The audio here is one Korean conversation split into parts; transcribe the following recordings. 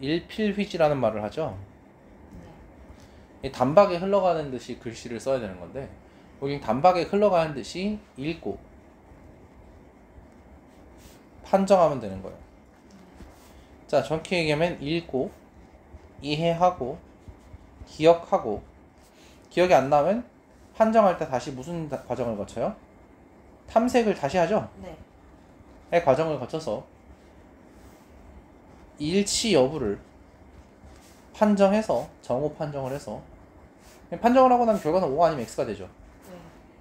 일필휘지라는 말을 하죠. 이 단박에 흘러가는 듯이 글씨를 써야 되는 건데 여기 단박에 흘러가는 듯이 읽고 판정하면 되는 거예요. 자, 정확히 얘기하면 읽고 이해하고 기억하고 기억이 안 나면 판정할 때 다시 무슨 과정을 거쳐요? 탐색을 다시 하죠? 네. 의 과정을 거쳐서 일치 여부를 판정해서 정오 판정을 해서 판정을 하고 나면 결과는 O 아니면 X가 되죠. 네.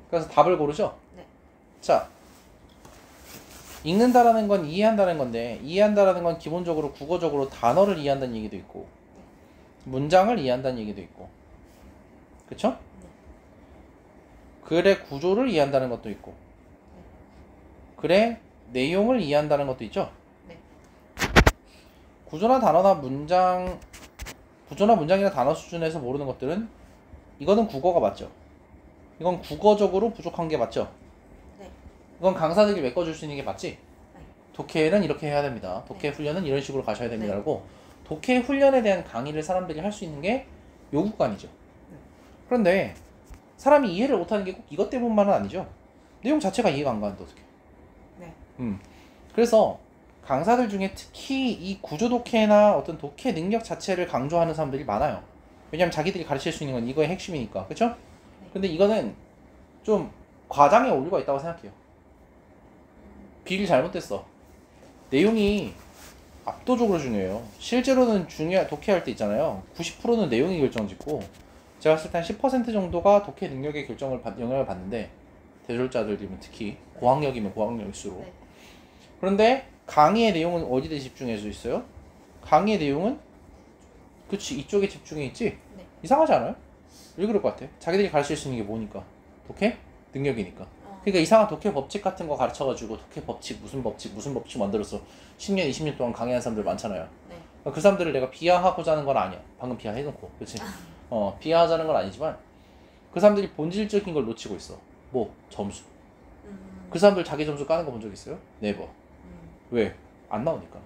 그래서 답을 고르죠. 네. 자, 읽는다라는 건 이해한다는 건데 이해한다라는 건 기본적으로 국어적으로 단어를 이해한다는 얘기도 있고 문장을 이해한다는 얘기도 있고 그쵸? 네. 글의 구조를 이해한다는 것도 있고 글의 내용을 이해한다는 것도 있죠. 네. 구조나 문장이나 단어 수준에서 모르는 것들은 이거는 국어가 맞죠. 이건 국어적으로 부족한 게 맞죠. 네. 이건 강사들이 메꿔줄 수 있는 게 맞지. 네. 독해는 이렇게 해야 됩니다. 독해 훈련은 이런 식으로 가셔야 됩니다라고 독해 훈련에 대한 강의를 사람들이 할 수 있는 게 요구관이죠. 그런데 사람이 이해를 못하는 게 꼭 이것 때문만은 아니죠. 내용 자체가 이해가 안 가는데 어떡해. 네. 그래서 강사들 중에 특히 이 구조 독해나 어떤 독해 능력 자체를 강조하는 사람들이 많아요. 왜냐면 자기들이 가르칠 수 있는 건 이거의 핵심이니까. 그쵸? 네. 근데 이거는 좀 과장의 오류가 있다고 생각해요. 비율이 잘못됐어. 내용이 압도적으로 중요해요. 실제로는 독해할 때 있잖아요. 90%는 내용이 결정짓고 제가 봤을 때 한 10% 정도가 독해 능력의 영향을 받는데 대졸자들이면 특히 고학력이면 고학력일수록 네. 그런데 강의의 내용은 어디에 집중할 수 있어요? 강의의 내용은 그치 이쪽에 집중해 있지? 네. 이상하지 않아요? 왜 그럴 것 같아? 자기들이 가르칠 수 있는 게 뭐니까? 독해? 능력이니까. 그러니까 이상한 독해 법칙 같은 거 가르쳐가지고 독해 법칙 무슨 법칙 만들어서 10년 20년 동안 강의한 사람들 많잖아요. 네. 그 사람들을 내가 비하하고자 하는 건 아니야. 방금 비하해놓고 그치? 비하하자는 건 아니지만 그 사람들이 본질적인 걸 놓치고 있어. 뭐? 점수. 그 사람들 자기 점수 까는 거 본 적 있어요? 네버. 왜? 안 나오니까.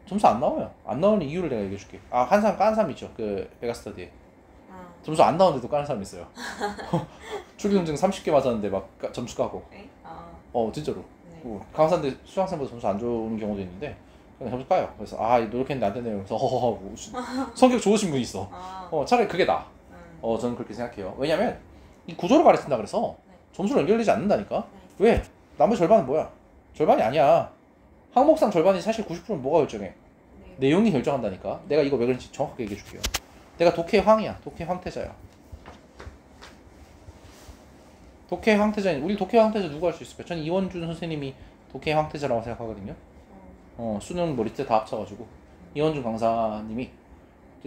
점수 안 나와요. 안 나오는 이유를 내가 얘기해 줄게. 한 사람 까는 사람 있죠. 그 베가스터디에. 점수 안 나오는데도 까는 사람 있어요. 출기경쟁 30개 맞았는데 막 점수 까고. 네. 진짜로. 네. 강사인데 수강생보다 점수 안 좋은 경우도 있는데 그냥 점수 까요. 그래서 노력했는데 안 되네요. 그래서 허허허 성격 좋으신 분이 있어. 차라리 그게 나아. 저는 그렇게 생각해요. 왜냐면 이 구조를 가르친다 그래서 점수를 연결되지 않는다니까. 왜? 나머지 절반은 뭐야? 절반이 아니야. 항목상 절반이 사실 90%는 뭐가 결정해? 네. 내용이 결정한다니까. 내가 이거 왜 그런지 정확하게 얘기해 줄게요. 내가 독해 황이야. 독해 황태자야. 독해 황태자인 우리 독해 황태자 누구 할 수 있을까? 저는 이원준 선생님이 독해 황태자라고 생각하거든요. 수능 리트 다 합쳐가지고 이원준 강사님이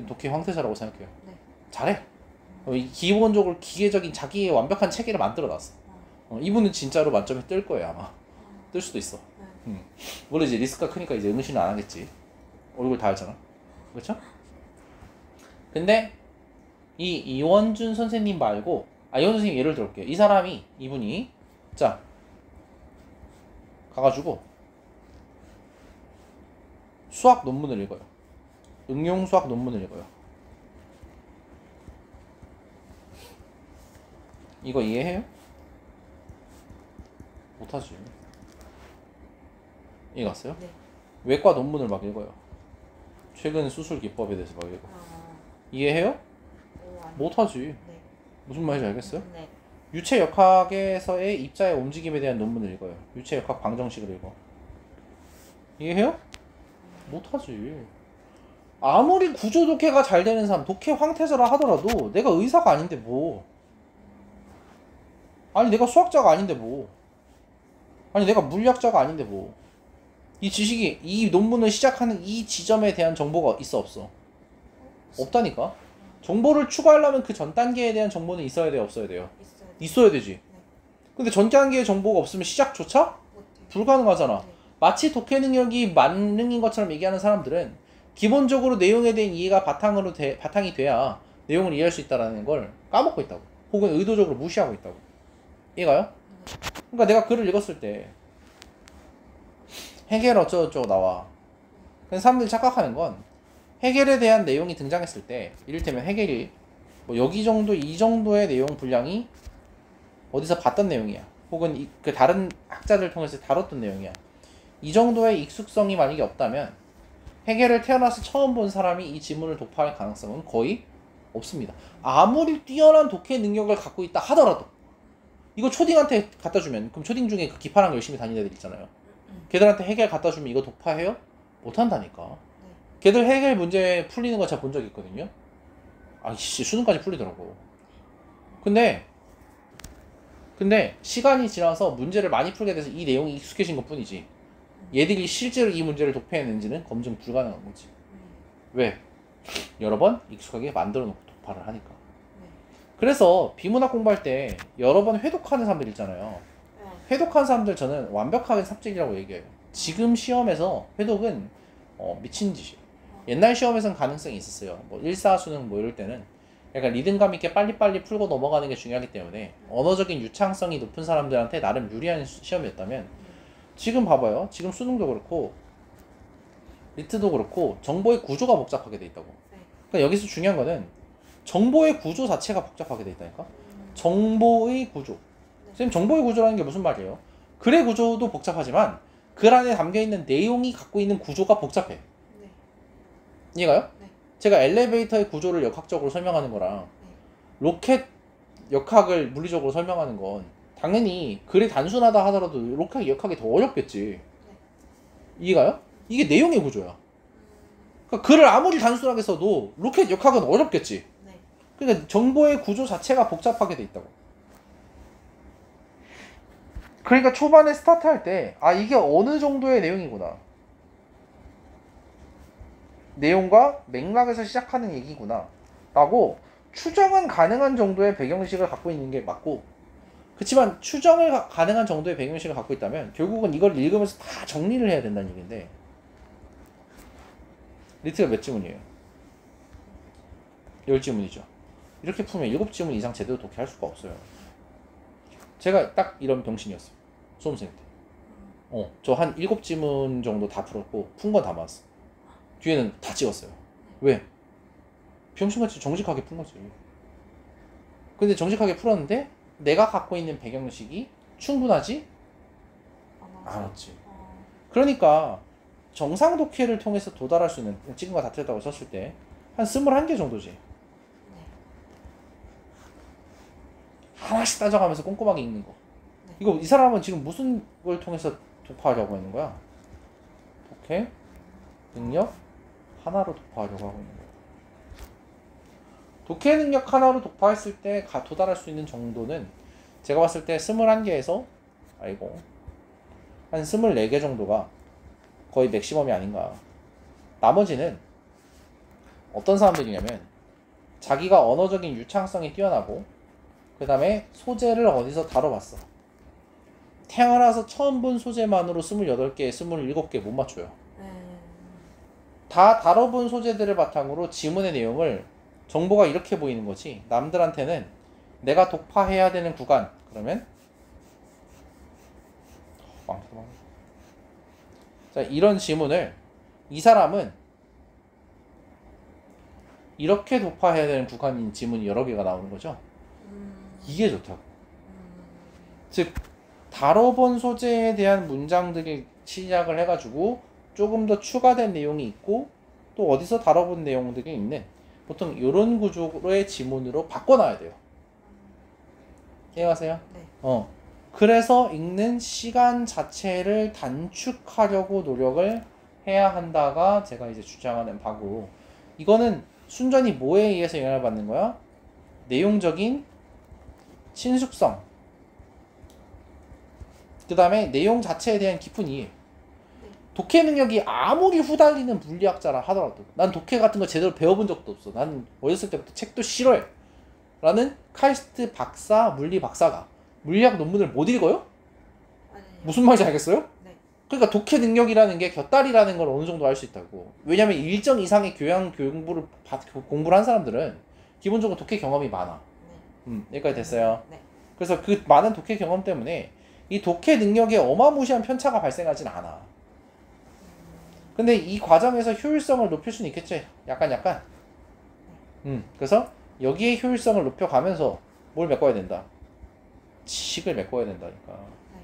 독해 황태자라고 생각해요. 네. 잘해. 기본적으로 기계적인 자기의 완벽한 체계를 만들어놨어. 이분은 진짜로 만점에 뜰 거예요 아마. 뜰 수도 있어. 물론 이제 리스크가 크니까 이제 응시는 안 하겠지. 얼굴 다 알잖아. 그렇죠? 근데 이 이원준 선생님 말고 이원준 선생님 예를 들어볼게요. 이분이 자 가가지고 수학 논문을 읽어요. 응용 수학 논문을 읽어요. 이거 이해해요? 못하지. 이해갔어요? 네. 외과 논문을 막 읽어요. 최근 수술 기법에 대해서 막 읽어. 이해해요? 못하지. 네. 무슨 말인지 알겠어요? 네. 유체 역학에서의 입자의 움직임에 대한 논문을 읽어요. 유체 역학 방정식을 읽어. 이해해요? 못하지. 아무리 구조 독해가 잘 되는 사람, 독해 황태자라 하더라도 내가 의사가 아닌데 뭐. 아니 내가 수학자가 아닌데 뭐. 아니 내가 물리학자가 아닌데 뭐. 이 지식이 이 논문을 시작하는 이 지점에 대한 정보가 있어 없어? 없다니까. 정보를 추가하려면 그 전 단계에 대한 정보는 있어야 돼요 없어야 돼요? 있어야 되지. 근데 전 단계의 정보가 없으면 시작조차 불가능하잖아. 마치 독해 능력이 만능인 것처럼 얘기하는 사람들은 기본적으로 내용에 대한 이해가 바탕이 돼야 내용을 이해할 수 있다는 걸 까먹고 있다고. 혹은 의도적으로 무시하고 있다고. 이해가요? 그러니까 내가 글을 읽었을 때 해겔 어쩌고저쩌고 나와. 근데 사람들이 착각하는 건 해겔에 대한 내용이 등장했을 때 이를테면 해겔이 뭐 여기 정도 이 정도의 내용 분량이 어디서 봤던 내용이야. 혹은 그 다른 학자들 통해서 다뤘던 내용이야. 이 정도의 익숙성이 만약에 없다면 해겔을 태어나서 처음 본 사람이 이 지문을 독파할 가능성은 거의 없습니다. 아무리 뛰어난 독해 능력을 갖고 있다 하더라도 이거 초딩한테 갖다 주면 그럼 초딩 중에 그 기파랑 열심히 다니는 애들 있잖아요. 걔들한테 해겔 갖다 주면 이거 독파해요? 못한다니까. 걔들 해겔 문제 풀리는 거 제가 본 적이 있거든요. 아이씨 수능까지 풀리더라고. 근데 시간이 지나서 문제를 많이 풀게 돼서 이 내용이 익숙해진 것 뿐이지 얘들이 실제로 이 문제를 독파했는지는 검증 불가능한 거지. 왜? 여러 번 익숙하게 만들어 놓고 독파를 하니까. 그래서 비문학 공부할 때 여러 번 회독하는 사람들 있잖아요. 회독하는 사람들 저는 완벽하게 삽질이라고 얘기해요. 지금 시험에서 회독은 미친 짓이에요. 옛날 시험에서는 가능성이 있었어요. 뭐 1사 수능 뭐 이럴 때는 약간 리듬감 있게 빨리빨리 풀고 넘어가는 게 중요하기 때문에 언어적인 유창성이 높은 사람들한테 나름 유리한 시험이었다면 지금 봐봐요. 지금 수능도 그렇고 리트도 그렇고 정보의 구조가 복잡하게 돼 있다고. 그러니까 여기서 중요한 거는 정보의 구조 자체가 복잡하게 돼 있다니까. 정보의 구조. 선생님 정보의 구조라는 게 무슨 말이에요? 글의 구조도 복잡하지만 글 안에 담겨있는 내용이 갖고 있는 구조가 복잡해. 이해가요? 제가 엘리베이터의 구조를 역학적으로 설명하는 거랑 로켓 역학을 물리적으로 설명하는 건 당연히 글이 단순하다 하더라도 로켓 역학이 더 어렵겠지. 이해가요? 이게 내용의 구조야. 그러니까 글을 아무리 단순하게 써도 로켓 역학은 어렵겠지. 그러니까 정보의 구조 자체가 복잡하게 돼 있다고. 그러니까 초반에 스타트할 때 이게 어느 정도의 내용이구나. 내용과 맥락에서 시작하는 얘기구나 라고 추정은 가능한 정도의 배경식을 갖고 있는 게 맞고, 그렇지만 추정을 가능한 정도의 배경식을 갖고 있다면 결국은 이걸 읽으면서 다 정리를 해야 된다는 얘기인데, 리트가 몇 지문이에요? 10지문이죠. 이렇게 풀면 7지문 이상 제대로 독해할 수가 없어요. 제가 딱 이런 병신이었어요. 수험생 때. 저 한 7지문 정도 다 풀었고 푼 건 다 맞았어. 뒤에는 다 찍었어요. 왜? 병신같이 정직하게 푼 거지. 근데 정직하게 풀었는데 내가 갖고 있는 배경식이 충분하지? 않았지. 그러니까 정상 독해를 통해서 도달할 수 있는, 찍은 거 다 틀렸다고 썼을 때 한 21개 정도지. 하나씩 따져가면서 꼼꼼하게 읽는 거. 이거 이 사람은 지금 무슨 걸 통해서 독파하려고 하는 거야? 독해 능력 하나로 독파하려고 하고 있는 거야. 독해 능력 하나로 독파했을 때 도달할 수 있는 정도는 제가 봤을 때 21개에서 한 24개 정도가 거의 맥시멈이 아닌가. 나머지는 어떤 사람들이냐면 자기가 언어적인 유창성이 뛰어나고 그 다음에 소재를 어디서 다뤄봤어. 태어나서 처음 본 소재만으로 28개, 27개 못 맞춰요. 다 다뤄본 소재들을 바탕으로 지문의 내용을, 정보가 이렇게 보이는 거지. 남들한테는 내가 독파해야 되는 구간, 그러면 자, 이런 지문을 이 사람은 이렇게 독파해야 되는 구간인 지문이 여러 개가 나오는 거죠. 이게 좋다고. 즉 다뤄본 소재에 대한 문장들이 시작을 해가지고 조금 더 추가된 내용이 있고 또 어디서 다뤄본 내용들이 있는, 보통 이런 구조의 지문으로 바꿔놔야 돼요. 이해가세요? 네. 그래서 읽는 시간 자체를 단축하려고 노력을 해야 한다가 제가 이제 주장하는 바고, 이거는 순전히 뭐에 의해서 영향을 받는 거야? 내용적인 친숙성, 그 다음에 내용 자체에 대한 깊은 이해. 독해 능력이 아무리 후달리는 물리학자라 하더라도, 난 독해 같은 거 제대로 배워본 적도 없어, 난 어렸을 때부터 책도 싫어해 라는 카이스트 박사, 물리 박사가 물리학 논문을 못 읽어요? 무슨 말인지 알겠어요? 네. 그러니까 독해 능력이라는 게 곁다리라는 걸 어느 정도 알 수 있다고. 왜냐면 일정 이상의 공부를 한 사람들은 기본적으로 독해 경험이 많아. 여기까지 됐어요. 네. 그래서 그 많은 독해 경험 때문에 이 독해 능력에 어마무시한 편차가 발생하진 않아. 근데 이 과정에서 효율성을 높일 수는 있겠지. 약간. 그래서 여기에 효율성을 높여가면서 뭘 메꿔야 된다. 지식을 메꿔야 된다니까. 네.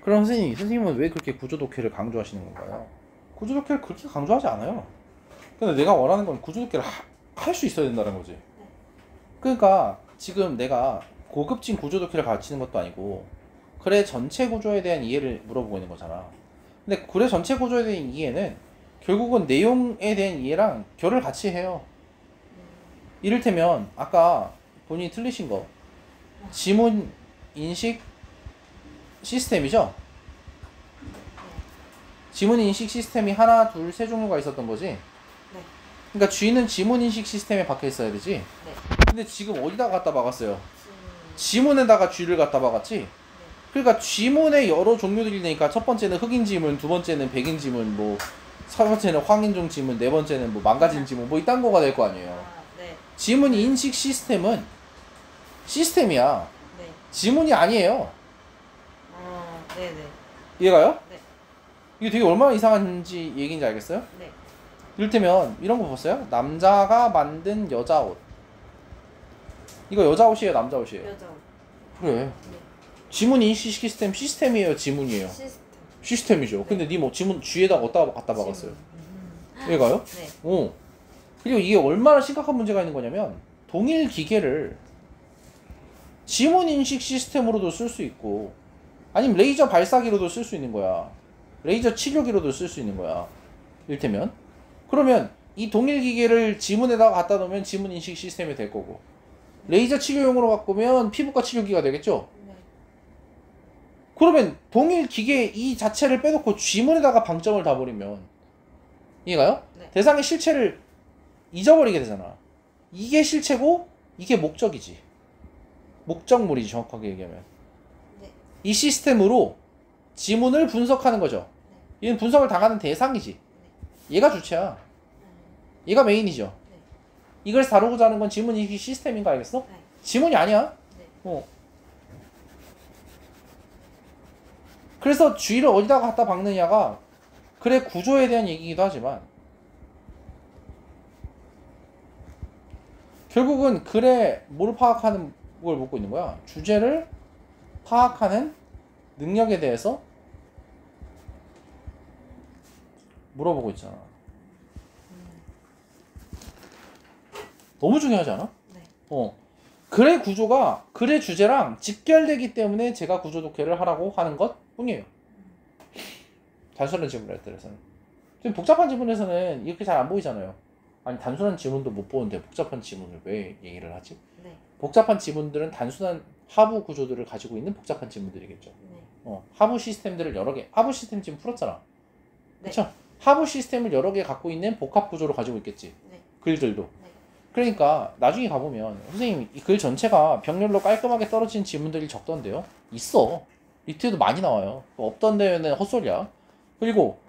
그럼 선생님은 왜 그렇게 구조독해를 강조하시는 건가요? 구조독해를 그렇게 강조하지 않아요. 근데 내가 원하는 건 구조독해를 할 수 있어야 된다는 거지. 그러니까 지금 내가 고급진 구조독해를 가르치는 것도 아니고 글의 전체 구조에 대한 이해를 물어보고 있는 거잖아. 근데 글의 전체 구조에 대한 이해는 결국은 내용에 대한 이해랑 결을 같이 해요. 이를테면 아까 본인이 틀리신 거 지문 인식 시스템이죠? 지문 인식 시스템이 하나, 둘, 세 종류가 있었던 거지? 네. 그러니까 G는 지문 인식 시스템에 박혀 있어야 되지? 네. 근데 지금 어디다 갖다 박았어요? 지문에다가 G를 갖다 박았지? 네. 그러니까 지문의 여러 종류들이 되니까 첫 번째는 흑인 지문, 두 번째는 백인 지문, 뭐 세 번째는 황인종 지문, 네 번째는 뭐 망가진 지문, 뭐 이딴 거가 될 거 아니에요. 아, 네. 지문 인식 시스템은 시스템이야. 네. 지문이 아니에요. 네네. 이해가요? 네. 이게 되게 얼마나 이상한지 얘기인지 알겠어요? 네. 이를테면 이런 거 보셨어요? 남자가 만든 여자 옷. 이거 여자 옷이에요, 남자 옷이에요? 여자 옷. 그래. 네. 지문 인식 시스템이에요, 지문이에요? 시스템. 시스템이죠. 네. 근데 니 뭐 지문 G에다가 어디다 갖다 박았어요? 얘가요? 네. 그리고 이게 얼마나 심각한 문제가 있는 거냐면 동일 기계를 지문 인식 시스템으로도 쓸 수 있고 아니면 레이저 발사기로도 쓸 수 있는 거야. 레이저 치료기로도 쓸 수 있는 거야. 이를테면 그러면 이 동일 기계를 지문에다가 갖다 놓으면 지문 인식 시스템이 될 거고 레이저 치료용으로 바꾸면 피부과 치료기가 되겠죠? 네. 그러면 동일 기계 이 자체를 빼놓고 지문에다가 방점을 다 버리면 이해가요? 네. 대상의 실체를 잊어버리게 되잖아. 이게 실체고 이게 목적이지. 목적물이지 정확하게 얘기하면. 네. 이 시스템으로 지문을 분석하는 거죠. 얘는 분석을 당하는 대상이지. 얘가 주체야. 얘가 메인이죠. 네. 이걸 다루고자 하는 건 지문 인식 시스템인 거 알겠어? 네. 지문이 아니야. 네. 그래서 G를 어디다가 갖다 박느냐가 글의 구조에 대한 얘기이기도 하지만 결국은 글의 뭘 파악하는 걸 묻고 있는 거야. 주제를 파악하는 능력에 대해서 물어보고 있잖아. 너무 중요하지 않아? 네. 글의 구조가 글의 주제랑 직결되기 때문에 제가 구조 독해를 하라고 하는 것 뿐이에요. 단순한 지문에 따라서는. 지금 복잡한 지문에서는 이렇게 잘 안 보이잖아요. 아니 단순한 지문도 못 보는데 복잡한 지문을 왜 얘기를 하지? 네. 복잡한 지문들은 단순한 하부 구조들을 가지고 있는 복잡한 지문들이겠죠. 네. 하부 시스템들을 여러 개, 하부 시스템 지금 풀었잖아. 네. 그렇죠? 하부 시스템을 여러 개 갖고 있는 복합 구조를 가지고 있겠지. 네. 글들도. 네. 그러니까 나중에 가보면 선생님 이 글 전체가 병렬로 깔끔하게 떨어진 지문들이 적던데요? 있어. 리트에도 많이 나와요. 없던 데는 헛소리야. 그리고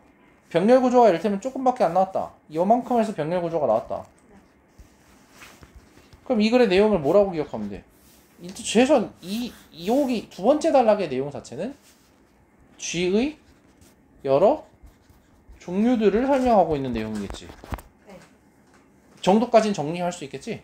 병렬 구조가 이를테면 조금밖에 안 나왔다. 요만큼 해서 병렬 구조가 나왔다. 그럼 이 글의 내용을 뭐라고 기억하면 돼? 최소한 여기 두 번째 단락의 내용 자체는 G의 여러 종류들을 설명하고 있는 내용이겠지. 네. 정도까지는 정리할 수 있겠지?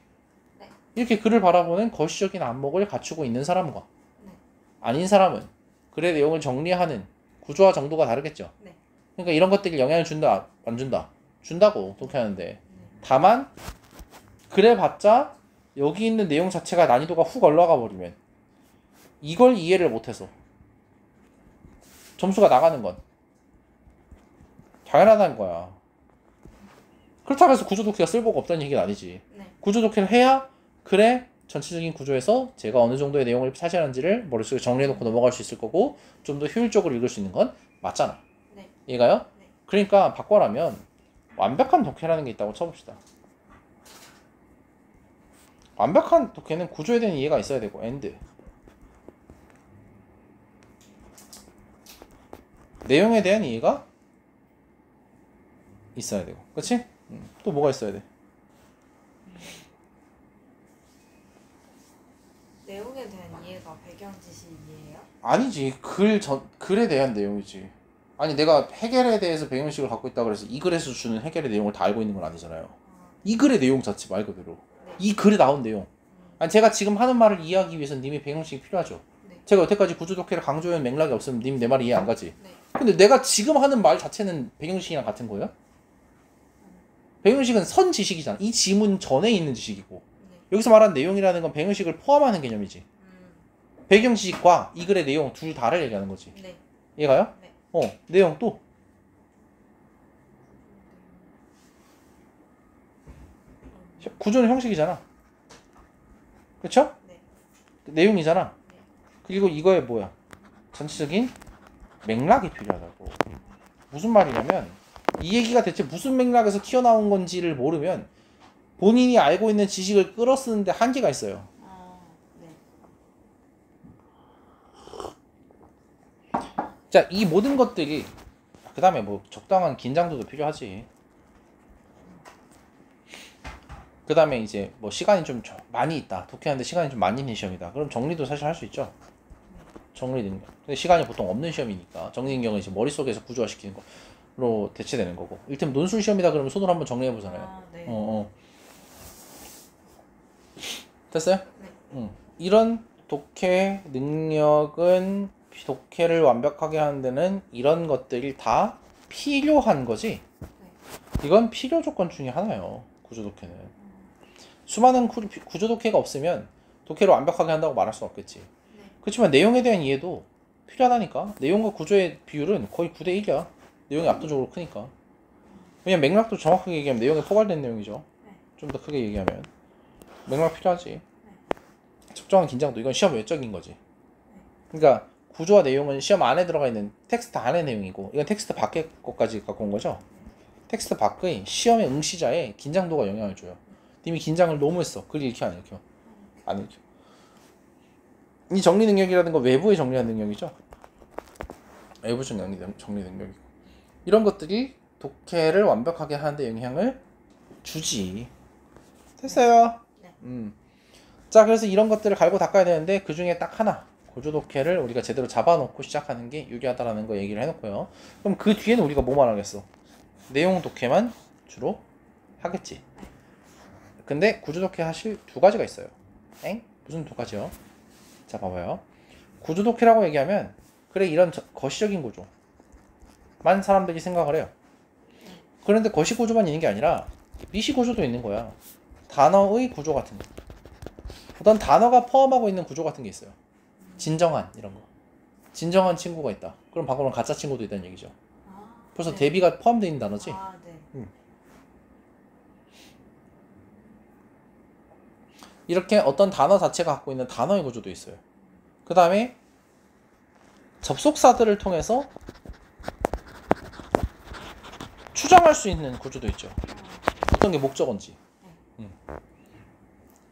네. 이렇게 글을 바라보는 거시적인 안목을 갖추고 있는 사람과 네. 아닌 사람은 글의 내용을 정리하는 구조와 정도가 다르겠죠. 네. 그러니까 이런 것들이 영향을 준다, 안 준다? 준다고 독해하는데 다만 그래봤자 여기 있는 내용 자체가 난이도가 훅 올라가 버리면 이걸 이해를 못해서 점수가 나가는 건 당연하다는 거야. 그렇다고 해서 구조독해가 쓸모가 없다는 얘기는 아니지. 네. 구조독해를 해야 글의 전체적인 구조에서 제가 어느 정도의 내용을 차지하는지를 머릿속에 정리해놓고 넘어갈 수 있을 거고 좀 더 효율적으로 읽을 수 있는 건 맞잖아. 네. 이해가요? 네. 그러니까 바꿔라면 완벽한 독해라는 게 있다고 쳐봅시다. 완벽한 독해는 구조에 대한 이해가 있어야 되고 and 내용에 대한 이해가 있어야 되고 그치? 또 뭐가 있어야 돼? 내용에 대한 이해가 배경 지식이에요? 아니지 글에 대한 내용이지. 아니 내가 해겔에 대해서 배경식을 갖고 있다 그래서 이 글에서 주는 해겔의 내용을 다 알고 있는 건 아니잖아요. 이 글의 내용 자체 말 그대로. 네. 이 글에 나온 내용. 아니 제가 지금 하는 말을 이해하기 위해서는 님의 배경식이 필요하죠. 네. 제가 여태까지 구조독해를 강조한 맥락이 없으면 님 내 말이 이해 안 가지. 네. 근데 내가 지금 하는 말 자체는 배경식이랑 같은 거예요? 배경식은 선 지식이잖아. 이 지문 전에 있는 지식이고 네. 여기서 말하는 내용이라는 건 배경식을 포함하는 개념이지. 배경식과 이 글의 내용 둘 다를 얘기하는 거지. 네. 이해가요? 네. 내용 또 구조는 형식이잖아. 그쵸? 네. 내용이잖아. 네. 그리고 이거에 뭐야? 전체적인 맥락이 필요하다고. 무슨 말이냐면 이 얘기가 대체 무슨 맥락에서 튀어나온 건지를 모르면 본인이 알고 있는 지식을 끌어쓰는데 한계가 있어요. 네. 자, 이 모든 것들이 그 다음에 뭐 적당한 긴장도도 필요하지. 그 다음에 이제 뭐 시간이 좀 많이 있다. 독해하는데 시간이 좀 많이 있는 시험이다. 그럼 정리도 사실 할 수 있죠. 정리 능력. 근데 시간이 보통 없는 시험이니까 정리 능력은 이제 머릿속에서 구조화시키는 거로 대체되는 거고. 이를테면 논술 시험이다 그러면 손으로 한번 정리해 보잖아요. 네. 됐어요? 네. 이런 독해 능력은 독해를 완벽하게 하는 데는 이런 것들이 다 필요한 거지. 이건 필요 조건 중에 하나예요. 구조 독해는. 수많은 구조 독해가 없으면 독해를 완벽하게 한다고 말할 수 없겠지. 네. 그렇지만 내용에 대한 이해도 필요하다니까. 내용과 구조의 비율은 거의 9대 1이야. 내용이 압도적으로 크니까. 왜냐면 맥락도 정확하게 얘기하면 내용에 포괄된 내용이죠. 네. 좀 더 크게 얘기하면 맥락 필요하지. 네. 적정한 긴장도. 이건 시험 외적인 거지. 그러니까 구조와 내용은 시험 안에 들어가 있는 텍스트 안의 내용이고 이건 텍스트 밖의 것까지 갖고 온 거죠. 텍스트 밖의 시험의 응시자의 긴장도가 영향을 줘요. 님이 긴장을 너무 했어. 글 읽혀 안 읽혀? 안 읽혀. 이 정리 능력이라는 건 외부의 정리하는 능력이죠. 외부 정리 능력이고 이런 것들이 독해를 완벽하게 하는데 영향을 주지. 됐어요. 네. 자, 그래서 이런 것들을 갈고 닦아야 되는데 그 중에 딱 하나 구조 독해를 우리가 제대로 잡아놓고 시작하는 게 유리하다라는 거 얘기를 해놓고요. 그럼 그 뒤에는 우리가 뭐만 하겠어? 내용 독해만 주로 하겠지. 근데 구조 독해 하실 두 가지가 있어요. 엥? 무슨 두 가지요? 자, 봐봐요. 구조 독해라고 얘기하면 그래 이런 거시적인 구조만 사람들이 생각을 해요. 그런데 거시 구조만 있는 게 아니라 미시 구조도 있는 거야. 단어의 구조 같은 거. 어떤 단어가 포함하고 있는 구조 같은 게 있어요. 진정한 이런 거. 진정한 친구가 있다. 그럼 방금은 가짜 친구도 있다는 얘기죠. 벌써 네. 대비가 포함되어 있는 단어지. 네. 이렇게 어떤 단어 자체가 갖고 있는 단어의 구조도 있어요. 그 다음에 접속사들을 통해서 추정할 수 있는 구조도 있죠. 어떤 게 목적어인지.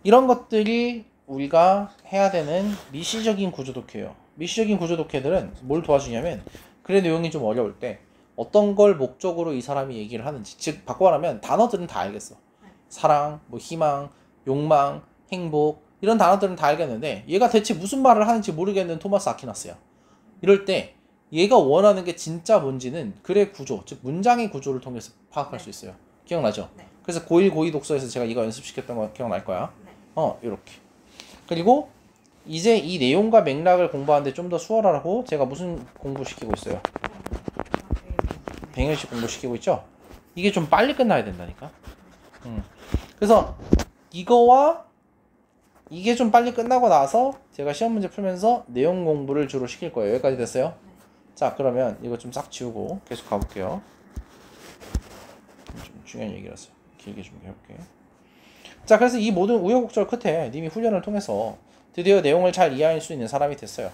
이런 것들이 우리가 해야 되는 미시적인 구조 독해예요. 미시적인 구조 독해들은 뭘 도와주냐면 글의 내용이 좀 어려울 때 어떤 걸 목적으로 이 사람이 얘기를 하는지, 즉 바꿔 말하면 단어들은 다 알겠어. 사랑, 뭐 희망, 욕망, 행복 이런 단어들은 다 알겠는데 얘가 대체 무슨 말을 하는지 모르겠는 토마스 아퀴나스야. 이럴 때 얘가 원하는 게 진짜 뭔지는 글의 구조, 즉 문장의 구조를 통해서 파악할 수 있어요. 기억나죠? 네. 그래서 고1, 고2 독서에서 제가 이거 연습시켰던 거 기억날 거야. 네. 이렇게. 그리고 이제 이 내용과 맥락을 공부하는데 좀 더 수월하라고 제가 무슨 공부시키고 있어요? 백일식 공부시키고 있죠? 이게 좀 빨리 끝나야 된다니까. 그래서 이거와 이게 좀 빨리 끝나고 나서 제가 시험 문제 풀면서 내용 공부를 주로 시킬 거예요. 여기까지 됐어요? 자, 그러면 이거 좀 싹 지우고 계속 가볼게요. 좀 중요한 얘기라서 길게 준비해볼게요. 자, 그래서 이 모든 우여곡절 끝에 님이 훈련을 통해서 드디어 내용을 잘 이해할 수 있는 사람이 됐어요.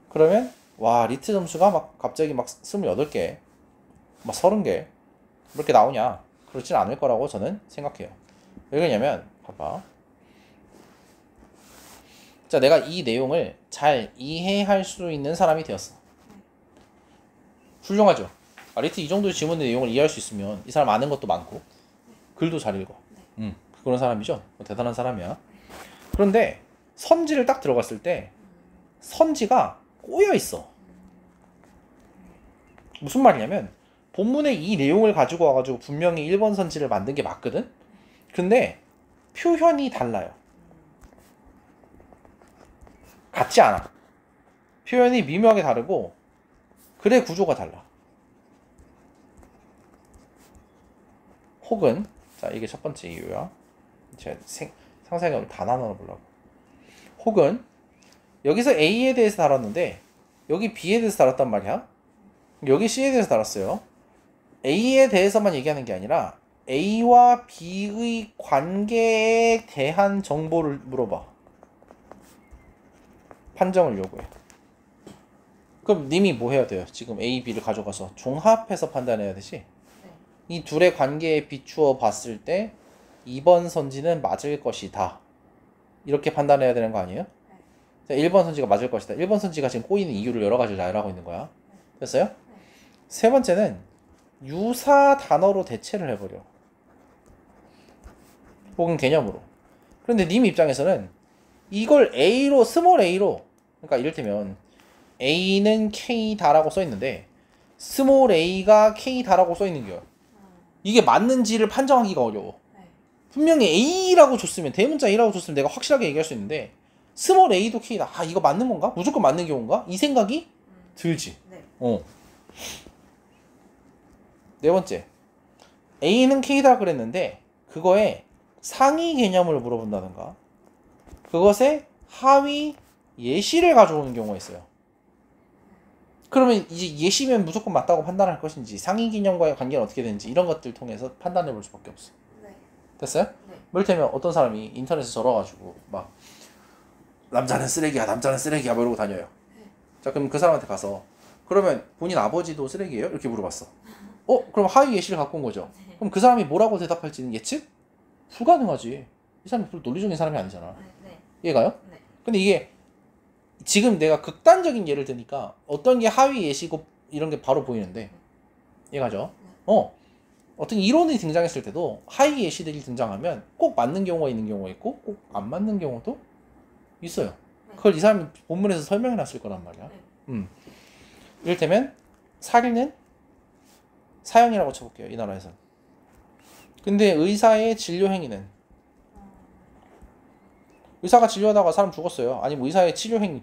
그러면 와, 리트 점수가 막 갑자기 막 28개, 막 30개 이렇게 나오냐? 그렇진 않을 거라고 저는 생각해요. 왜 그러냐면 봐봐. 자, 내가 이 내용을 잘 이해할 수 있는 사람이 되었어. 훌륭하죠? 리트 이 정도의 지문의 내용을 이해할 수 있으면 이 사람 아는 것도 많고 글도 잘 읽어. 그런 사람이죠. 대단한 사람이야. 그런데 선지를 딱 들어갔을 때 선지가 꼬여 있어. 무슨 말이냐면 본문에 이 내용을 가지고 와가지고 분명히 1번 선지를 만든 게 맞거든? 근데 표현이 달라요. 같지 않아. 표현이 미묘하게 다르고 글의 구조가 달라. 혹은 자 이게 첫 번째 이유야. 제가 상세하게 다 나눠 보려고. 혹은 여기서 A에 대해서 다뤘는데 여기 B에 대해서 다뤘단 말이야. 여기 C에 대해서 다뤘어요. A에 대해서만 얘기하는 게 아니라 A와 B의 관계에 대한 정보를 물어봐. 판정을 요구해. 그럼 님이 뭐 해야 돼요? 지금 A, B를 가져가서 종합해서 판단해야 되지? 네. 이 둘의 관계에 비추어 봤을 때 2번 선지는 맞을 것이다. 이렇게 판단해야 되는 거 아니에요? 자, 1번 선지가 맞을 것이다. 1번 선지가 지금 꼬이는 이유를 여러 가지를 나열하고 있는 거야. 됐어요? 세 번째는 유사 단어로 대체를 해버려. 혹은 개념으로. 그런데 님 입장에서는 이걸 A로, 스몰 A로, 그러니까 이를테면 A는 K다라고 써있는데 스몰 A가 K다라고 써있는 거야. 이게 맞는지를 판정하기가 어려워. 분명히 A라고 줬으면, 대문자 A라고 줬으면 내가 확실하게 얘기할 수 있는데 스몰 A도 K다. 아 이거 맞는 건가? 무조건 맞는 경우인가? 이 생각이 들지. 네. 네 번째, A는 K다 그랬는데 그거에 상위 개념을 물어본다든가 그것에 하위 예시를 가져오는 경우가 있어요. 그러면 이제 예시면 무조건 맞다고 판단할 것인지 상위 개념과의 관계는 어떻게 되는지 이런 것들 통해서 판단해 볼 수밖에 없어. 네. 됐어요? 네. 이를테면 어떤 사람이 인터넷에 절어가지고 막 남자는 쓰레기야 남자는 쓰레기야 뭐 이러고 다녀요. 자 그럼 그 사람한테 가서 그러면 본인 아버지도 쓰레기예요? 이렇게 물어봤어. 그럼 하위 예시를 갖고 온 거죠. 그럼 그 사람이 뭐라고 대답할지는 예측? 불가능하지. 이 사람이 별로 논리적인 사람이 아니잖아. 네. 이해가요? 네. 근데 이게 지금 내가 극단적인 예를 드니까 어떤 게 하위 예시고 이런 게 바로 보이는데 이해가죠? 어떤 이론이 등장했을 때도 하위 예시들이 등장하면 꼭 맞는 경우가 있는 경우가 있고 꼭 안 맞는 경우도 있어요. 그걸 이 사람이 본문에서 설명해 놨을 거란 말이야. 이를테면 살인은 사형이라고 쳐볼게요. 이 나라에서. 근데 의사의 진료 행위는 의사가 진료하다가 사람 죽었어요. 아니면 의사의 치료 행위.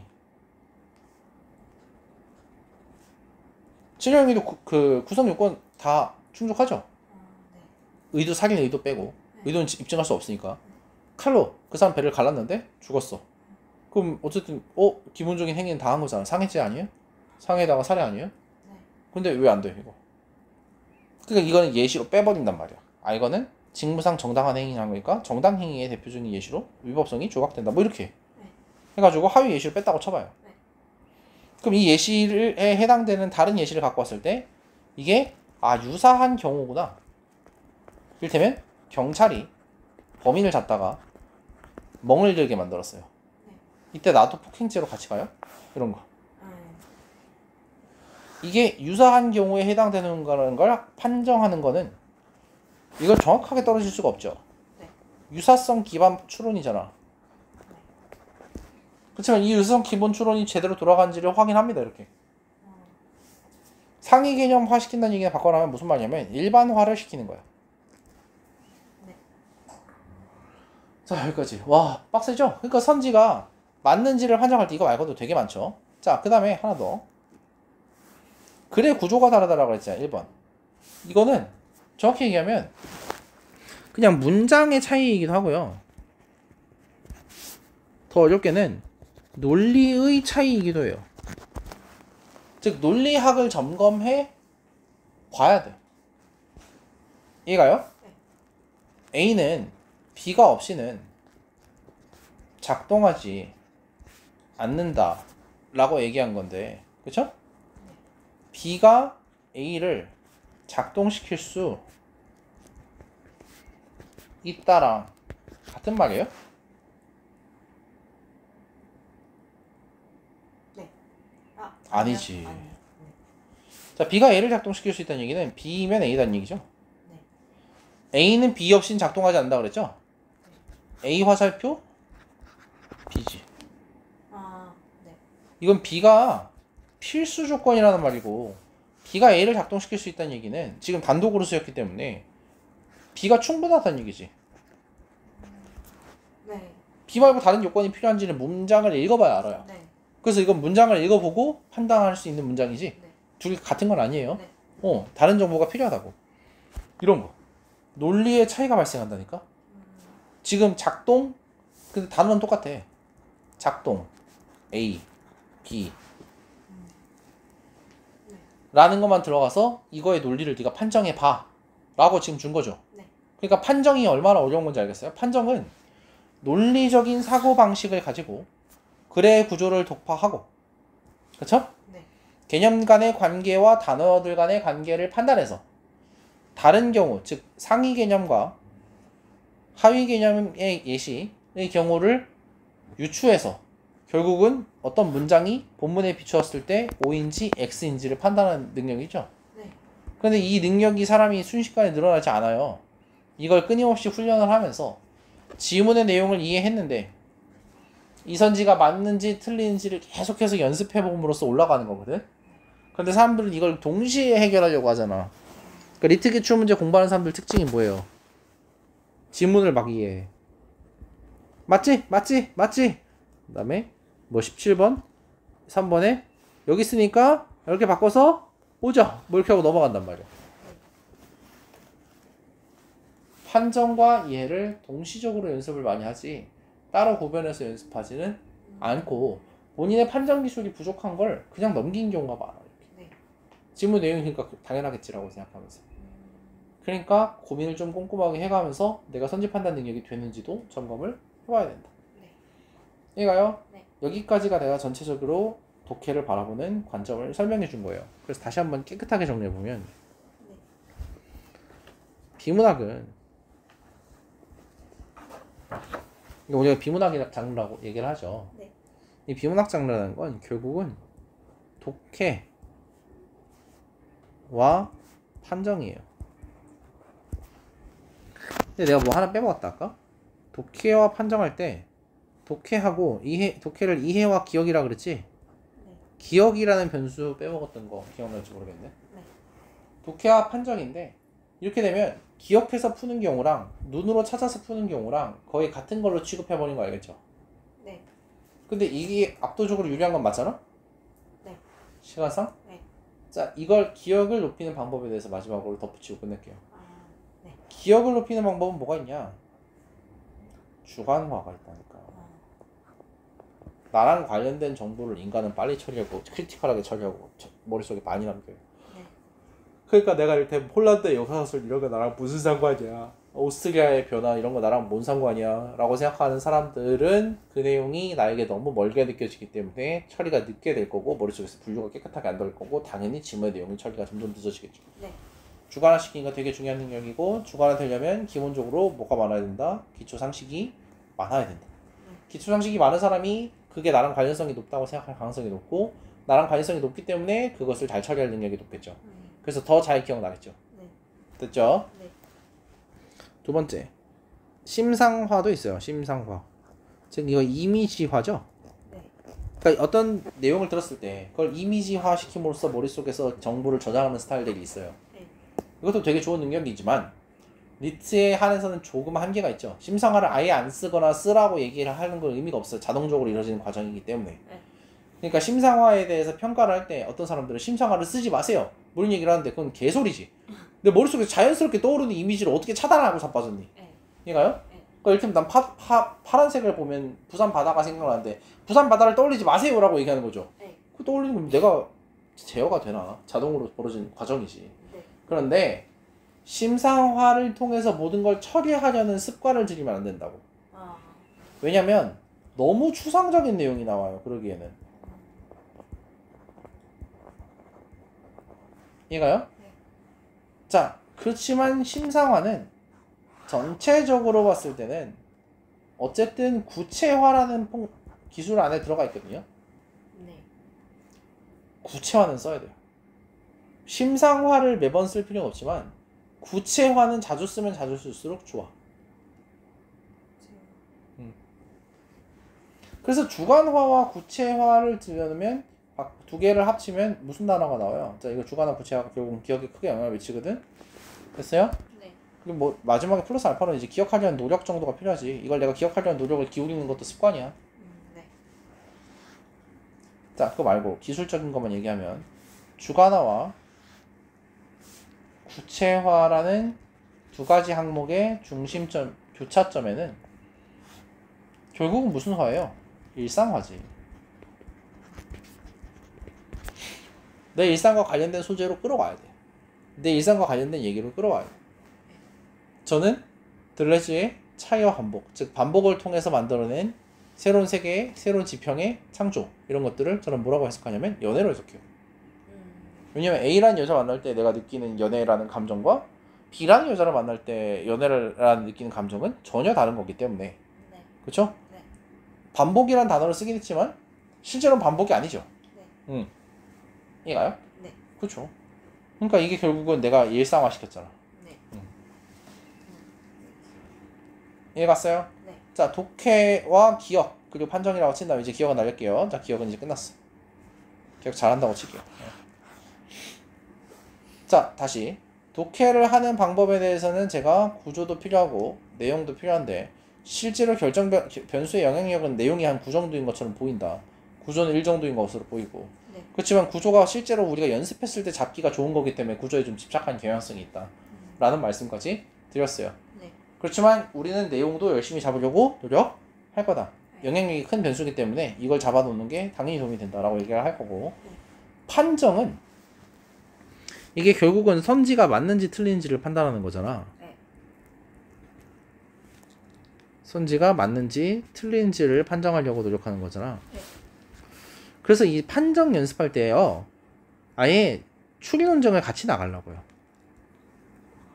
치료 행위도 그 구성 요건 다 충족하죠. 의도 살인 의도 빼고 의도는 입증할 수 없으니까 칼로 그 사람 배를 갈랐는데 죽었어. 그럼 어쨌든 기본적인 행위는 다 한 거잖아. 상해죄 아니에요? 상해다가 살해 아니에요? 근데 왜 안 돼 이거? 그러니까 이거는 예시로 빼버린단 말이야. 이거는 직무상 정당한 행위라는 거니까 정당 행위의 대표적인 예시로 위법성이 조각된다. 뭐 이렇게 해가지고 하위 예시를 뺐다고 쳐봐요. 그럼 이 예시에 해당되는 다른 예시를 갖고 왔을 때 이게 유사한 경우구나. 이를테면 경찰이 범인을 잡다가 멍을 들게 만들었어요. 이때 나도 폭행죄로 같이 가요? 이런 거. 이게 유사한 경우에 해당되는 거라는 걸 판정하는 거는 이걸 정확하게 떨어질 수가 없죠. 유사성 기반 추론이잖아. 그렇지만 이 유사성 기본 추론이 제대로 돌아간지를 확인합니다. 이렇게. 상위 개념화 시킨다는 얘기는 바꿔나면 무슨 말이냐면 일반화를 시키는 거야. 자 여기까지. 와 빡세죠? 그러니까 선지가 맞는지를 판정할 때 이거 말고도 되게 많죠. 자 그 다음에 하나 더. 글의 구조가 다르다라고 했잖아요. 1번. 이거는 정확히 얘기하면 그냥 문장의 차이이기도 하고요. 더 어렵게는 논리의 차이이기도 해요. 즉 논리학을 점검해 봐야 돼. 이해가요? A는 B가 없이는 작동하지 않는다 라고 얘기한 건데 그쵸? B가 A를 작동시킬 수 있다랑 같은 말이에요? 네. 아니지. 자, B가 A를 작동시킬 수 있다는 얘기는 B면 A다는 얘기죠. A는 B 없이는 작동하지 않는다 그랬죠? A 화살표 B지. 네. 이건 B가 필수 조건이라는 말이고 B가 A를 작동시킬 수 있다는 얘기는 지금 단독으로 쓰였기 때문에 B가 충분하다는 얘기지. 네. B 말고 다른 요건이 필요한지는 문장을 읽어봐야 알아요. 네. 그래서 이건 문장을 읽어보고 판단할 수 있는 문장이지 네. 둘이 같은 건 아니에요. 네. 다른 정보가 필요하다고. 이런 거. 논리의 차이가 발생한다니까. 지금 작동, 근데 단어는 똑같아. 작동, A, B 라는 것만 들어가서 이거의 논리를 네가 판정해봐 라고 지금 준 거죠. 네. 그러니까 판정이 얼마나 어려운 건지 알겠어요? 판정은 논리적인 사고방식을 가지고 글의 구조를 독파하고, 그쵸? 네. 개념 간의 관계와 단어들 간의 관계를 판단해서 다른 경우, 즉 상위 개념과 하위 개념의 예시의 경우를 유추해서 결국은 어떤 문장이 본문에 비추었을 때 O인지 X인지를 판단하는 능력이죠. 네. 그런데 이 능력이 사람이 순식간에 늘어나지 않아요. 이걸 끊임없이 훈련을 하면서 지문의 내용을 이해했는데 이선지가 맞는지 틀리는지를 계속해서 연습해봄으로써 올라가는 거거든. 그런데 사람들은 이걸 동시에 해결하려고 하잖아. 그러니까 리트 기출 문제 공부하는 사람들 특징이 뭐예요? 지문을 막 이해해. 맞지? 맞지? 맞지? 그 다음에 뭐 17번 3번에 여기 있으니까 이렇게 바꿔서 오죠. 뭐 이렇게 하고 넘어간단 말이야. 판정과 이해를 동시적으로 연습을 많이 하지 따로 구별해서 연습하지는 않고 본인의 판정 기술이 부족한 걸 그냥 넘긴 경우가 많아요. 네. 지문 내용이니까 당연하겠지라고 생각하면서. 그러니까 고민을 좀 꼼꼼하게 해가면서 내가 선지 판단 능력이 되는지도 점검을 해봐야 된다. 네. 이해가요? 네. 여기까지가 내가 전체적으로 독해를 바라보는 관점을 설명해 준 거예요. 그래서 다시 한번 깨끗하게 정리해보면 네. 비문학은 우리가 비문학 장르라고 얘기를 하죠. 네. 이 비문학 장르라는 건 결국은 독해와 판정이에요. 근데 내가 뭐 하나 빼먹었다 아까? 독해와 판정할 때 독해하고 독해를 이해와 기억이라 그랬지? 네. 기억이라는 변수 빼먹었던 거 기억날지 모르겠네. 네. 독해와 판정인데 이렇게 되면 기억해서 푸는 경우랑 눈으로 찾아서 푸는 경우랑 거의 같은 걸로 취급해버린 거 알겠죠? 네. 근데 이게 압도적으로 유리한 건 맞잖아? 네. 시간상? 네. 자, 이걸 기억을 높이는 방법에 대해서 마지막으로 덧붙이고 끝낼게요. 네. 기억을 높이는 방법은 뭐가 있냐? 주관화가 있다니까. 나랑 관련된 정보를 인간은 빨리 처리하고 크리티컬하게 처리하고 머릿속에 많이 남겨요. 네. 그러니까 내가 이렇게 폴란드의 역사술 이런 거 나랑 무슨 상관이야, 오스트리아의 변화 이런 거 나랑 뭔 상관이야 라고 생각하는 사람들은 그 내용이 나에게 너무 멀게 느껴지기 때문에 처리가 늦게 될 거고 머릿속에서 분류가 깨끗하게 안 될 거고 당연히 지문의 내용의 처리가 점점 늦어지겠죠. 네. 주관화시키는 거 되게 중요한 능력이고, 주관화 되려면 기본적으로 뭐가 많아야 된다? 기초상식이 많아야 된다. 기초상식이 많은 사람이 그게 나랑 관련성이 높다고 생각할 가능성이 높고, 나랑 관련성이 높기 때문에 그것을 잘 처리할 능력이 높겠죠. 그래서 더 잘 기억나겠죠. 네. 됐죠? 네. 두 번째, 심상화도 있어요. 심상화. 즉 이거 이미지화죠. 네. 그러니까 어떤 내용을 들었을 때 그걸 이미지화 시킴으로써 머릿속에서 정보를 저장하는 스타일들이 있어요. 네. 이것도 되게 좋은 능력이지만 리트에 한해서는 조금 한계가 있죠. 심상화를 아예 안 쓰거나 쓰라고 얘기를 하는 건 의미가 없어요. 자동적으로 이루어지는 과정이기 때문에. 네. 그러니까 심상화에 대해서 평가를 할 때 어떤 사람들은 심상화를 쓰지 마세요 이런 얘기를 하는데 그건 개소리지. 근데 머릿속에 자연스럽게 떠오르는 이미지를 어떻게 차단하고 자빠졌니? 네. 이해가요? 네. 그러니까 이렇게 하면 난 파란색을 보면 부산 바다가 생각나는데 부산 바다를 떠올리지 마세요 라고 얘기하는 거죠. 네. 그 떠올리는 건 내가 제어가 되나? 자동으로 벌어진 과정이지. 네. 그런데 심상화를 통해서 모든 걸 처리하려는 습관을 들이면 안 된다고. 왜냐면 너무 추상적인 내용이 나와요. 그러기에는. 이해가요? 네. 자, 그렇지만 심상화는 전체적으로 봤을 때는 어쨌든 구체화라는 기술 안에 들어가 있거든요. 네. 구체화는 써야 돼요. 심상화를 매번 쓸 필요는 없지만 구체화는 자주 쓰면 자주 쓸수록 좋아. 그래서 주관화와 구체화를 들려면 두 개를 합치면 무슨 단어가 나와요? 자, 이거 주관화 구체화가 결국 기억에 크게 영향을 미치거든. 됐어요? 네. 그리고 뭐 마지막에 플러스 알파는 이제 기억하려는 노력 정도가 필요하지. 이걸 내가 기억하려는 노력을 기울이는 것도 습관이야. 네. 자, 그거 말고 기술적인 것만 얘기하면 주관화와 구체화라는 두 가지 항목의 중심점, 교차점에는 결국은 무슨 화예요? 일상화지. 내 일상과 관련된 소재로 끌어와야 돼. 내 일상과 관련된 얘기로 끌어와야 돼. 저는 들레즈의 차이와 반복, 즉 반복을 통해서 만들어낸 새로운 세계의 새로운 지평의 창조, 이런 것들을 저는 뭐라고 해석하냐면 연애로 해석해요. 왜냐면 A라는 여자 만날 때 내가 느끼는 연애라는 감정과 B라는 여자를 만날 때 연애라는 느끼는 감정은 전혀 다른 거기 때문에. 네. 그렇죠? 네. 반복이란 단어를 쓰긴 했지만 실제로는 반복이 아니죠. 네. 이해가요? 네. 그렇죠. 그러니까 이게 결국은 내가 일상화 시켰잖아. 네. 이해갔어요? 네. 자, 독해와 기억 그리고 판정이라고 친 다음에 이제 기억은 날릴게요. 자, 기억은 이제 끝났어. 기억 잘한다고 칠게요. 자, 다시 독해를 하는 방법에 대해서는 제가 구조도 필요하고 내용도 필요한데 실제로 결정 변수의 영향력은 내용이 한 9 정도인 것처럼 보인다. 구조는 1 정도인 것으로 보이고. 네. 그렇지만 구조가 실제로 우리가 연습했을 때 잡기가 좋은 거기 때문에 구조에 좀 집착한 경향성이 있다. 라는 말씀까지 드렸어요. 네. 그렇지만 우리는 내용도 열심히 잡으려고 노력할 거다. 영향력이 큰 변수이기 때문에 이걸 잡아놓는 게 당연히 도움이 된다라고 얘기를 할 거고. 판정은 이게 결국은 선지가 맞는지 틀린지를 판단하는 거잖아. 네. 선지가 맞는지 틀린지를 판정하려고 노력하는 거잖아. 네. 그래서 이 판정 연습할 때요, 아예 추리논증을 같이 나가려고요.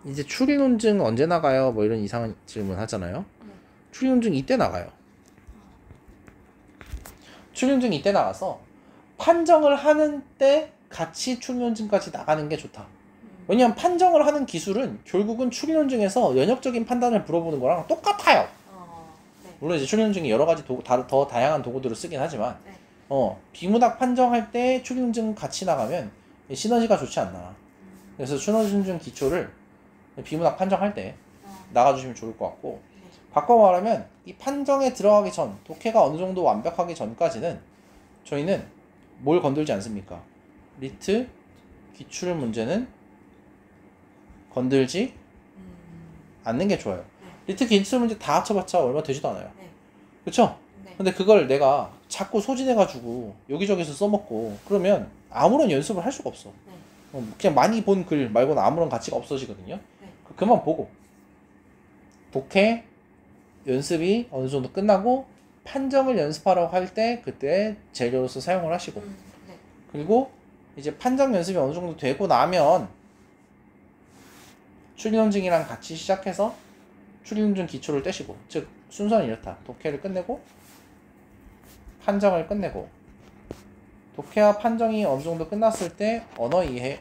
이제 추리논증 언제 나가요? 뭐 이런 이상한 질문 하잖아요. 추리논증 이때 나가요. 추리논증 이때 나가서 판정을 하는 때 같이 추리논증까지 나가는 게 좋다. 왜냐면 판정을 하는 기술은 결국은 추리논증에서 연역적인 판단을 물어보는 거랑 똑같아요. 네. 물론 이제 추리논증이 여러 가지 더 다양한 도구들을 쓰긴 하지만, 네. 비문학 판정할 때 추리논증 같이 나가면 시너지가 좋지 않나. 그래서 추리논증 기초를 비문학 판정할 때 나가주시면 좋을 것 같고, 바꿔 말하면 이 판정에 들어가기 전, 독해가 어느 정도 완벽하기 전까지는 저희는 뭘 건들지 않습니까? 리트, 기출 문제는 건들지 않는 게 좋아요. 리트, 기출 문제 다 합쳐봤자 얼마 되지도 않아요. 네. 그쵸? 네. 근데 그걸 내가 자꾸 소진해가지고 여기저기서 써먹고 그러면 아무런 연습을 할 수가 없어. 네. 그냥 많이 본 글 말고는 아무런 가치가 없어지거든요. 네. 그만 보고 독해 연습이 어느 정도 끝나고 판정을 연습하라고 할 때 그때 재료로서 사용을 하시고, 네. 그리고 이제 판정 연습이 어느 정도 되고 나면 추리논증이랑 같이 시작해서 추리논증 기초를 떼시고, 즉 순서는 이렇다. 독해를 끝내고 판정을 끝내고, 독해와 판정이 어느 정도 끝났을 때 언어 이해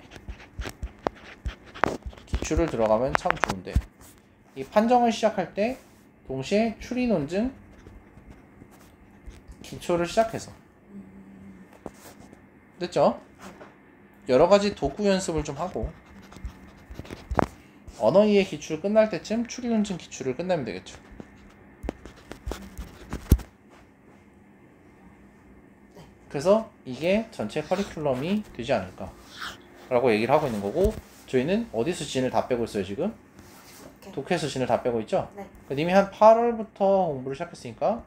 기출을 들어가면 참 좋은데, 이 판정을 시작할 때 동시에 추리논증 기초를 시작해서, 됐죠? 여러 가지 도구 연습을 좀 하고 언어 이해 기출 끝날 때쯤 추리논증 기출을 끝내면 되겠죠. 그래서 이게 전체 커리큘럼이 되지 않을까 라고 얘기를 하고 있는 거고, 저희는 어디서 진을 다 빼고 있어요 지금? 독해에서 진을 다 빼고 있죠? 네. 이미 한 8월부터 공부를 시작했으니까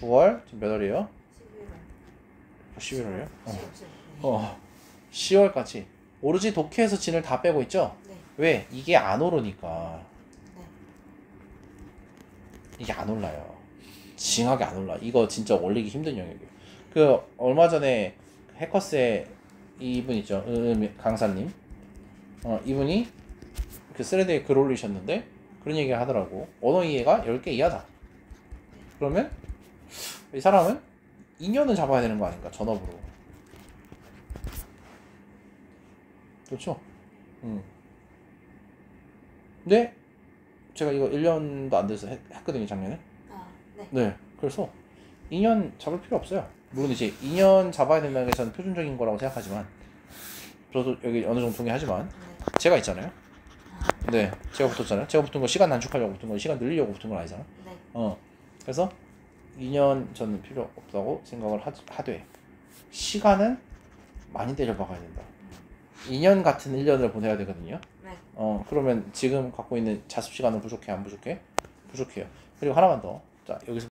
9월, 지금 몇 월이에요? 11월이요? 10월까지 오로지 독해에서 진을 다 빼고 있죠? 네. 왜? 이게 안 오르니까. 네. 이게 안 올라요. 징하게 안 올라. 이거 진짜 올리기 힘든 영역이에요. 그 얼마 전에 해커스의 이분 있죠, 강사님. 이분이 그 스레드에 글 올리셨는데 그런 얘기를 하더라고. 언어 이해가 10개 이하다. 그러면 이 사람은 2년은 잡아야 되는 거 아닌가, 전업으로. 그렇죠? 근데 제가 이거 1년도 안 돼서 했거든요, 작년에. 네. 네. 그래서 2년 잡을 필요 없어요. 물론 이제 2년 잡아야 된다는 게 저는 표준적인 거라고 생각하지만 저도 여기 어느 정도 동의하지만 네. 제가 있잖아요. 네, 제가 붙었잖아요. 제가 붙은 거 시간 단축하려고 붙은 거 시간 늘리려고 붙은 건 아니잖아. 네. 그래서 2년 저는 필요 없다고 생각을 하되 시간은 많이 때려박아야 된다. 2년 같은 1년을 보내야 되거든요. 네. 그러면 지금 갖고 있는 자습 시간은 부족해 안 부족해? 부족해요. 그리고 하나만 더. 자, 여기서